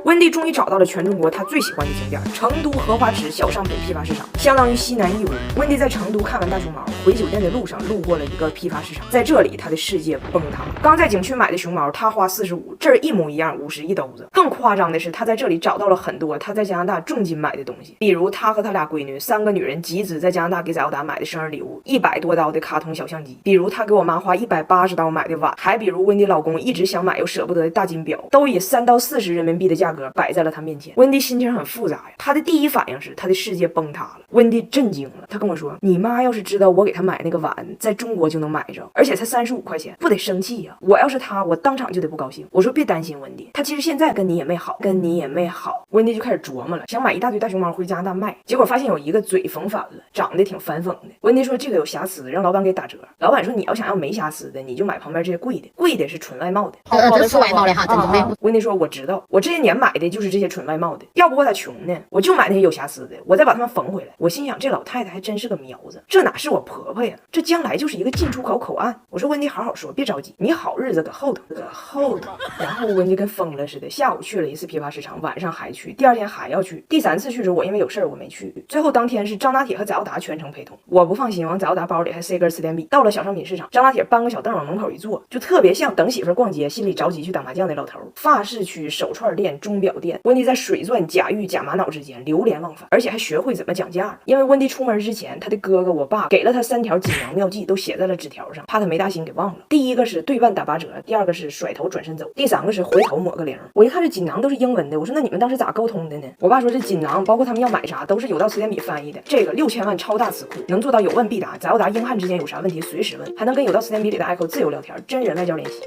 温蒂终于找到了全中国他最喜欢的景点——成都荷花池小商品批发市场，相当于西南义乌。温蒂在成都看完大熊猫，回酒店的路上路过了一个批发市场，在这里他的世界崩塌。刚在景区买的熊猫，他花45，这儿一模一样，50一兜子。更夸张的是，他在这里找到了很多他在加拿大重金买的东西，比如他和他俩闺女3个女人集资在加拿大给早达买的生日礼物，100多刀的卡通小相机，比如他给我妈花180刀买的碗，还比如温蒂老公一直想买又舍不得的大金表，都以3到40人民币的价格摆在了他面前。温蒂心情很复杂呀，他的第一反应是他的世界崩塌了。温蒂震惊了，他跟我说：“你妈要是知道我给她买那个碗在中国就能买着，而且才35块钱，不得生气呀？我要是她，我当场就得不高兴。”我说：“别担心，温蒂，她其实现在跟你也没好，跟你也没好。”温蒂就开始琢磨了，想买一大堆大熊猫回加拿大卖，结果发现有一个嘴缝反了，长得挺反讽的。温蒂说这个有瑕疵，让老板给打折。老板说你要想要没瑕疵的，你就买旁边这些贵的，贵的是纯外贸的。这是外贸的哈，真的没有。温蒂说我知道，我这些年买的就是这些纯外贸的，要不我咋穷呢？我就买那些有瑕疵的，我再把它们缝回来。我心想这老太太还真是个苗子，这哪是我婆婆呀？这将来就是一个进出口口岸。我说温蒂好好说，别着急，你好日子搁后头，搁后头。然后温蒂跟疯了似的，下午去了一次批发市场，晚上还去，第2天还要去，第3次去时候我因为有事儿我没去。最后当天是张大铁和翟奥达全程陪同，我不放心，往翟奥达包里还塞根词典笔。到了小商品市场，张大铁搬个小凳往门口一坐，就特别像等媳妇逛街，心里着急去打麻将的老头。发饰区、手串店、钟表店，温蒂在水钻、假玉、假玛瑙之间流连忘返，而且还学会怎么讲价了。因为温蒂出门之前，他的哥哥、我爸给了他3条锦囊妙计，都写在了纸条上，怕他没大心给忘了。第一个是对半打8折，第2个是甩头转身走，第3个是回头抹个0。我一看这锦囊都是英文的，我说那你们当时咋沟通的呢？我爸说这锦囊包括他们要买啥都是有道词典笔翻译的，这个6000万超大词库能做到有问必答，翟奥达英汉之间有啥问题随时问，还能跟有道词典笔里的 Echo 自由聊天，真人外交练习。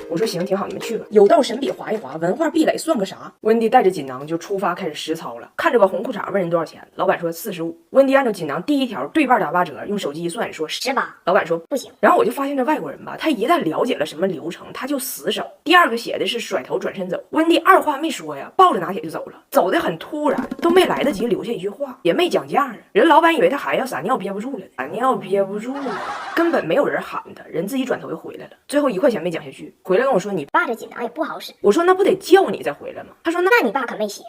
我说行挺好，你们去吧。有道神笔划一划，文化壁垒算个啥？温蒂带着锦囊就出发开始实操了，看着个红裤衩问人多少钱，老板说45。温蒂按照锦囊第1条对半打8折，用手机一算说18，老板说不行。然后我就发现这外国人吧，他一旦了解了什么流程，他就死守。第2个写的是甩头转身走，温蒂2话没说呀，抱着拿铁就走了，走得很突然，都没来得及留下一句话，也没讲价啊。人老板以为他还要撒尿憋不住了，撒尿憋不住了，根本没有人喊他，人自己转头就回来了。最后1块钱没讲下去，回来跟我说你爸这锦囊也不好使。我说那不得叫你再回来吗？他说那你爸可没写，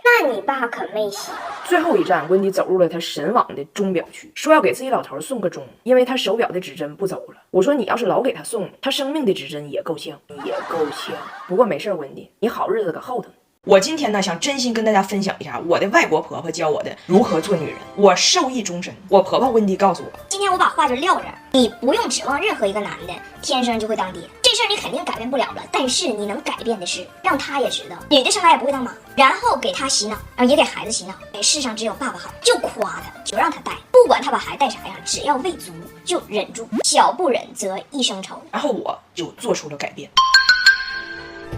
最后一站，温蒂走入了他神往的钟表区，说要给自己老头送个钟，因为他手表的指针不走了。我说你要是老给他送，他生命的指针也够呛，也够呛。不过没事，温蒂，你好日子搁后头呢。我今天呢，想真心跟大家分享一下我的外国婆婆教我的如何做女人，我受益终身。我婆婆温蒂告诉我，今天我把话就撂这儿，你不用指望任何一个男的天生就会当爹，这事儿你肯定改变不了了。但是你能改变的是，让他也知道女的生来也不会当妈，然后给他洗脑，也给孩子洗脑。世上只有爸爸好，就夸他，就让他带，不管他把孩带啥样，只要喂足就忍住，小不忍则一生愁。然后我就做出了改变。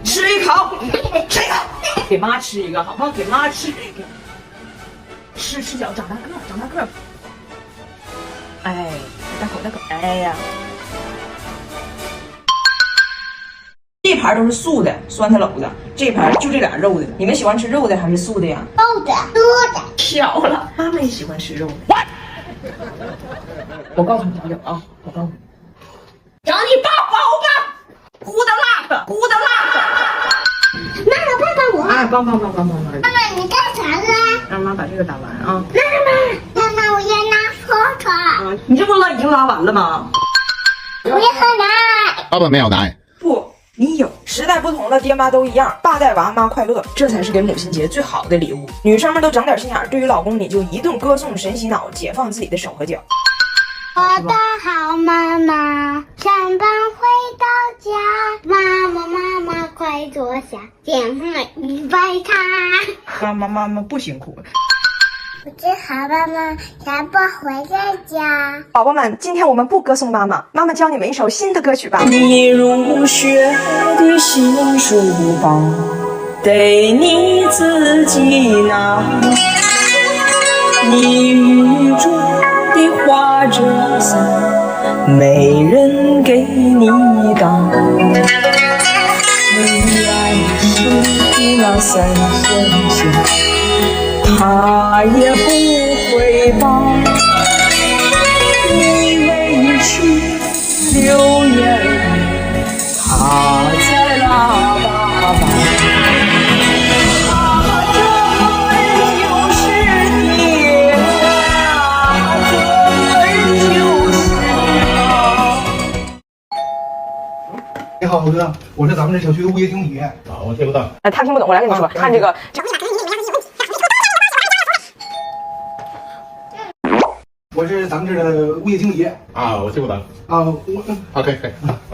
吃一口，吃一口，给妈吃一个，好不好？给妈吃一个，吃脚，长大个。哎，大口，哎呀，这盘都是素的，酸菜篓子，这盘就这俩肉的。你们喜欢吃肉的还是素的呀？肉的，巧了，妈妈也喜欢吃肉的。我告诉你朋友啊，我告诉你，找你爸包吧。呼的辣的。妈妈帮我。哎，帮。妈妈，你干啥呢？让妈把这个打完啊。妈妈，我要拉泡泡。你这不已经拉完了吗？我要喝奶。爸爸没有奶。不，你有。时代不同了，爹妈都一样，爸带娃，妈快乐，这才是给母亲节最好的礼物。女生们都长点心眼，对于老公你就一顿歌颂神洗脑，解放自己的手和脚。我的好妈妈，上班回到家，妈妈快坐下，电话预备开。妈妈不辛苦。我是好妈妈，下班回到家。宝宝们，今天我们不歌颂妈妈，妈妈教你们一首新的歌曲吧。你入学的新书包，得你自己拿。你雨中的花折伞，没人给你当。你爱心的那3线线，他也不会帮。你委屈流眼泪，他在喇叭旁。你好，哥，我是咱们这小区的物业经理。啊，我听不到。他听不懂，我来跟你说，看这个。我是咱们这儿的物业经理。啊，我听不懂。啊，可以。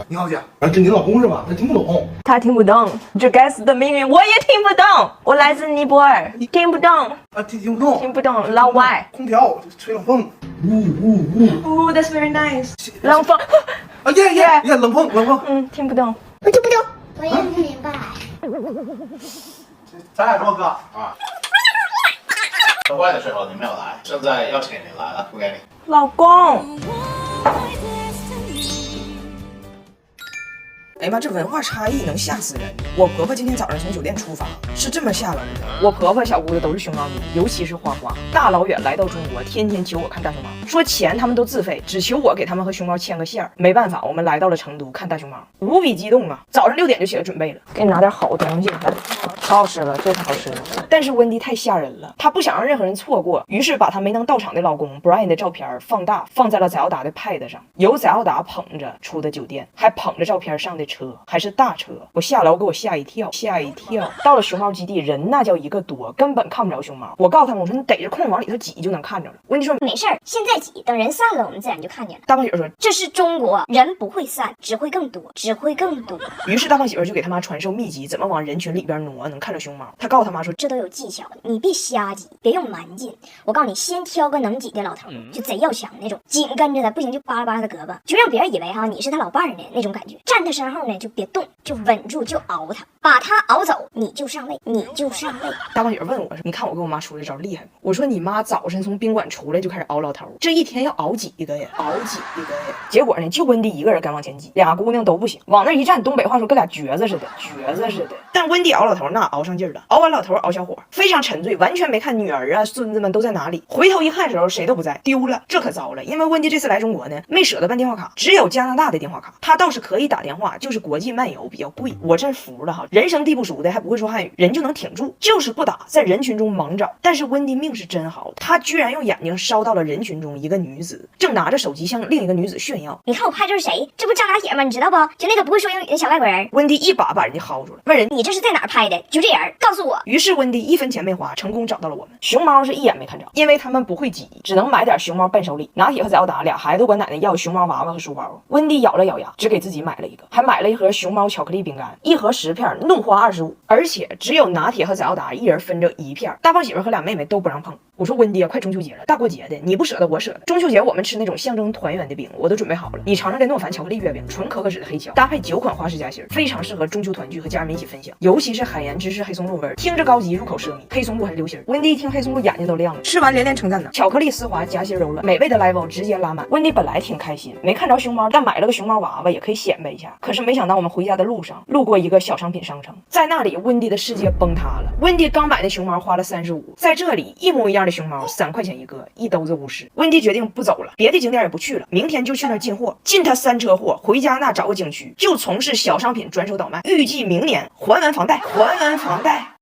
你好姐，这您老公是吧？他听不懂。他听不懂，这该死的命运我也听不懂。我来自尼泊尔，听不懂。啊，听不懂。听不懂，老外。空调吹冷风，Ooh, that's very nice。冷风。啊耶，冷风。听不懂。我听不懂，我也不明白。咱俩说哥啊。车坏的时候你没有来，现在邀请你来了，不给你。老公。哎呀妈，这文化差异能吓死人！我婆婆今天早上从酒店出发，是这么下楼的。我婆婆小姑子都是熊猫迷，尤其是花花，大老远来到中国，天天求我看大熊猫，说钱他们都自费，只求我给他们和熊猫牵个线儿。没办法，我们来到了成都看大熊猫，无比激动啊！早上6点就起来准备了，给你拿点好东西，可好吃了，这可好吃了。但是温迪太吓人了，她不想让任何人错过，于是把她没能到场的老公 Brian 的照片放大，放在了宰奥达的 pad 上，由宰奥达捧着出的酒店，还捧着照片上的车，还是大车。我下楼给我吓一跳。到了熊猫基地，人那叫一个多，根本看不着熊猫。我告诉他们，我说你逮着空往里头挤就能看着了。温迪说没事儿，现在挤，等人散了，我们自然就看见了。大胖媳妇说这是中国，人不会散，只会更多。于是大胖媳妇就给他妈传授秘籍，怎么往人群里边挪能看着熊猫。他告诉他妈说这都有技巧的，你别瞎挤，别用蛮劲。我告诉你，先挑个能挤的老头，就贼要强那种，紧跟着他，不行就扒拉扒拉他胳膊，就让别人以为你是他老伴儿呢那种感觉。站他身后呢，就别动，就稳住，就熬他，把他熬走，你就上位。大胖媳妇问我说：“你看我跟我妈出这招厉害吗？”我说：“你妈早晨从宾馆出来就开始熬老头，这一天要熬几个呀？结果呢，就温迪一个人敢往前挤，俩姑娘都不行，往那一站，东北话说跟俩橛子似的。但温迪熬老头那熬上劲儿了，熬完老头熬小伙，非常沉醉，完全没看女儿啊孙子们都在哪里。回头一看的时候，谁都不在，丢了，这可糟了。因为温迪这次来中国呢，没舍得办电话卡，只有加拿大的电话卡。他倒是可以打电话，就是国际漫游比较贵。我真服了哈，人生地不熟的还不会说汉语，人就能挺住，就是不打，在人群中猛找。但是温迪命是真好，他居然用眼睛烧到了人群中一个女子，正拿着手机向另一个女子炫耀。你看我拍这是谁？这不张大铁吗？你知道不？就那个不会说英语的小外国人。温迪一把人家薅住了，问人你这是在哪儿拍的？就这人，告诉我。于是温迪1分钱没花，成功找到了我们。熊猫是一眼没看着，因为他们不会挤，只能买点熊猫伴手礼。拿铁和宰奥达俩孩子管奶奶要熊猫娃娃和书包。温迪咬了咬牙，只给自己买了一个，还买了一盒熊猫巧克力饼干，一盒10片，弄花25，而且只有拿铁和宰奥达一人分着1片。大胖媳妇和俩妹妹都不让碰。我说温迪啊，快中秋节了，大过节的，你不舍得我舍得。中秋节我们吃那种象征团圆的饼，我都准备好了。你尝尝这诺凡巧克力月饼，纯可可脂的黑巧，搭配9款花式夹心，非常适合中秋团聚和家人们一起分享。尤其是海盐芝士黑松露味儿，听着高级，入口奢靡。黑松露还流心。温迪一听黑松露，眼睛都亮了。吃完连连称赞呢，巧克力丝滑，夹心柔软，美味的 level 直接拉满。温迪本来挺开心，没看着熊猫，但买了个熊猫娃娃也可以显摆一下。可是没想到我们回家的路上，路过一个小商品商城，在那里温迪的世界崩塌了。温迪刚买的熊猫花了35，在这里一模一样的熊猫3块钱一个，一兜子50。温迪决定不走了，别的景点也不去了，明天就去那儿进货，进他3车货，回家那找个景区就从事小商品转手倒卖，预计明年还完房贷。